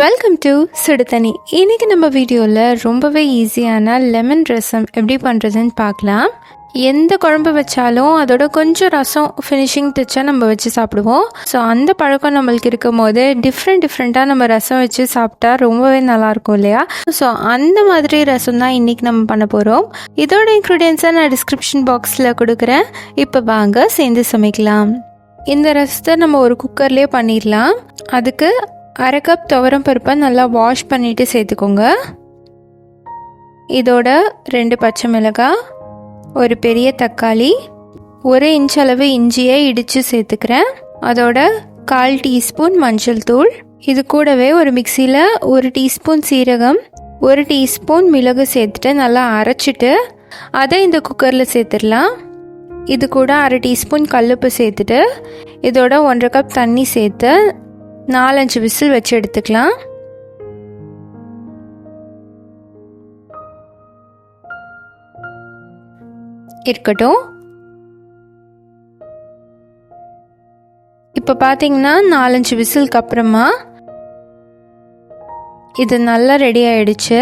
Welcome to சுடுதண்ணி. இன்றைக்கி நம்ம வீடியோவில் ரொம்பவே ஈஸியான லெமன் ரசம் எப்படி பண்ணுறதுன்னு பார்க்கலாம். எந்த குழம்பு வச்சாலும் அதோட கொஞ்சம் ரசம் ஃபினிஷிங் தைச்சா நம்ம வச்சு சாப்பிடுவோம். ஸோ அந்த பழக்கம் நம்மளுக்கு இருக்கும் போது டிஃப்ரெண்ட்டாக நம்ம ரசம் வச்சு சாப்பிட்டா ரொம்பவே நல்லாயிருக்கும் இல்லையா? ஸோ அந்த மாதிரி ரசம் தான் இன்றைக்கி நம்ம பண்ண போகிறோம். இதோட இன்க்ரீடியன்ஸை நான் டிஸ்கிரிப்ஷன் பாக்ஸில் கொடுக்குறேன். இப்போ வாங்க சேர்ந்து சமைக்கலாம். இந்த ரசத்தை நம்ம ஒரு குக்கர்லேயே பண்ணிடலாம். அதுக்கு 1/2 கப் துவரம் பருப்பை நல்லா வாஷ் பண்ணிவிட்டு சேர்த்துக்கோங்க. இதோட 2 பச்சை மிளகாய், ஒரு பெரிய தக்காளி, 1 இன்ச் அளவு இஞ்சியை இடித்து சேர்த்துக்கிறேன். அதோட 1/4 டீஸ்பூன் மஞ்சள் தூள். இது கூடவே ஒரு மிக்சியில் 1 டீஸ்பூன் சீரகம், 1 டீஸ்பூன் மிளகு சேர்த்துட்டு நல்லா அரைச்சிட்டு அதை இந்த குக்கரில் சேர்த்துடலாம். இது கூட 1/2 டீஸ்பூன் கல்லுப்பு சேர்த்துட்டு இதோட 1/2 கப் தண்ணி சேர்த்து 4-5 விசில் வச்சு எடுத்துக்கலாம். இருக்கட்டும். இப்போ பார்த்தீங்கன்னா 4-5 விசிலுக்கு அப்புறமா இது நல்லா ரெடி ஆயிடுச்சு.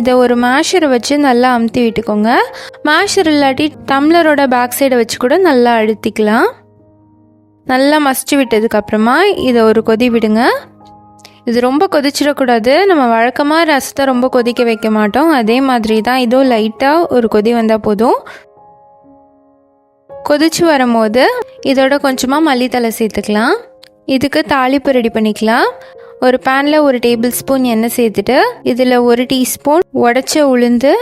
இதை ஒரு மேஷரை வச்சு நல்லா அமுத்தி விட்டுக்கோங்க. மேஷர் இல்லாட்டி டம்ளரோட பேக் சைடை வச்சு கூட நல்லா அழுத்திக்கலாம். நல்லா மசிச்சு விட்டதுக்கப்புறமா இதை ஒரு கொதி விடுங்க. இது ரொம்ப கொதிச்சிடக்கூடாது. நம்ம வழக்கமாக ரசத்தை ரொம்ப கொதிக்க வைக்க மாட்டோம். அதே மாதிரி தான் இதுவும் லைட்டாக ஒரு கொதி வந்தால் போதும். கொதிச்சு வரும்போது இதோட கொஞ்சமாக மல்லித்தலை சேர்த்துக்கலாம். இதுக்கு தாளிப்பு ரெடி பண்ணிக்கலாம். ஒரு பேனில் 1 டேபிள் ஸ்பூன் எண்ணெய் சேர்த்துட்டு இதில் 1 டீஸ்பூன் உடைச்ச உளுந்து,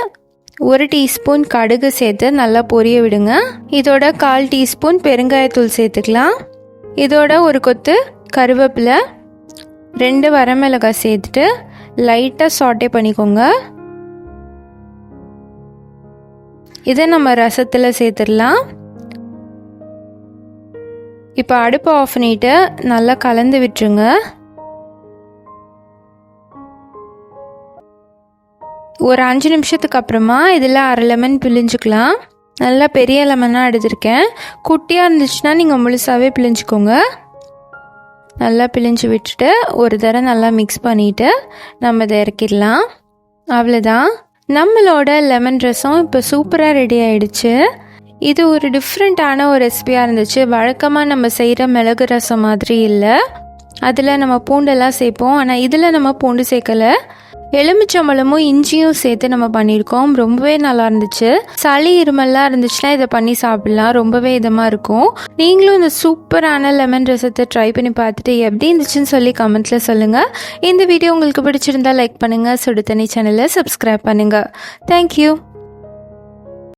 1 டீஸ்பூன் கடுகு சேர்த்து நல்லா பொரிய விடுங்க. இதோட 1/4 டீஸ்பூன் பெருங்காயத்தூள் சேர்த்துக்கலாம். இதோட ஒரு கொத்து கருவேப்பிலை, 2 வரமிளகாய் சேர்த்துட்டு லைட்டாக சாட்டே பண்ணிக்கோங்க. இதை நம்ம ரசத்தில் சேர்த்துடலாம். இப்போ அடுப்பை ஆஃப் பண்ணிட்டு நல்லா கலந்து விட்டுருங்க. ஒரு 5 நிமிஷத்துக்கு அப்புறமா இதில் 1/2 லெமன் பிழிஞ்சுக்கலாம். நல்லா பெரிய லெமனாக எடுத்திருக்கேன். குட்டியாக இருந்துச்சுன்னா நீங்கள் முழுசாகவே பிழிஞ்சுக்கோங்க. நல்லா பிழிஞ்சு விட்டுட்டு ஒரு தடவை நல்லா மிக்ஸ் பண்ணிவிட்டு நம்ம இதை இறக்கிடலாம். அவ்வளோதான், நம்மளோட லெமன் ரசம் இப்போ சூப்பராக ரெடி ஆகிடுச்சு. இது ஒரு டிஃப்ரெண்ட்டான ஒரு ரெசிபியாக இருந்துச்சு. வழக்கமாக நம்ம செய்கிற மிளகு ரசம் மாதிரி இல்லை. அதில் நம்ம பூண்டெல்லாம் சேர்ப்போம், ஆனால் இதில் நம்ம பூண்டு சேர்க்கலை. எலுமிச்சம்பழமும் இஞ்சியும் சேர்த்து நம்ம பண்ணியிருக்கோம். ரொம்பவே நல்லா இருந்துச்சு. சளி இருமல்லாம் இருந்துச்சுன்னா இதை பண்ணி சாப்பிடலாம். ரொம்பவே இதமாக இருக்கும். நீங்களும் இந்த சூப்பரான லெமன் ரசத்தை ட்ரை பண்ணி பார்த்துட்டு எப்படி இருந்துச்சுன்னு சொல்லி கமெண்ட்ஸில் சொல்லுங்கள். இந்த வீடியோ உங்களுக்கு பிடிச்சிருந்தா லைக் பண்ணுங்கள். சுடுதண்ணி சேனலை சப்ஸ்கிரைப் பண்ணுங்கள். தேங்க்யூ.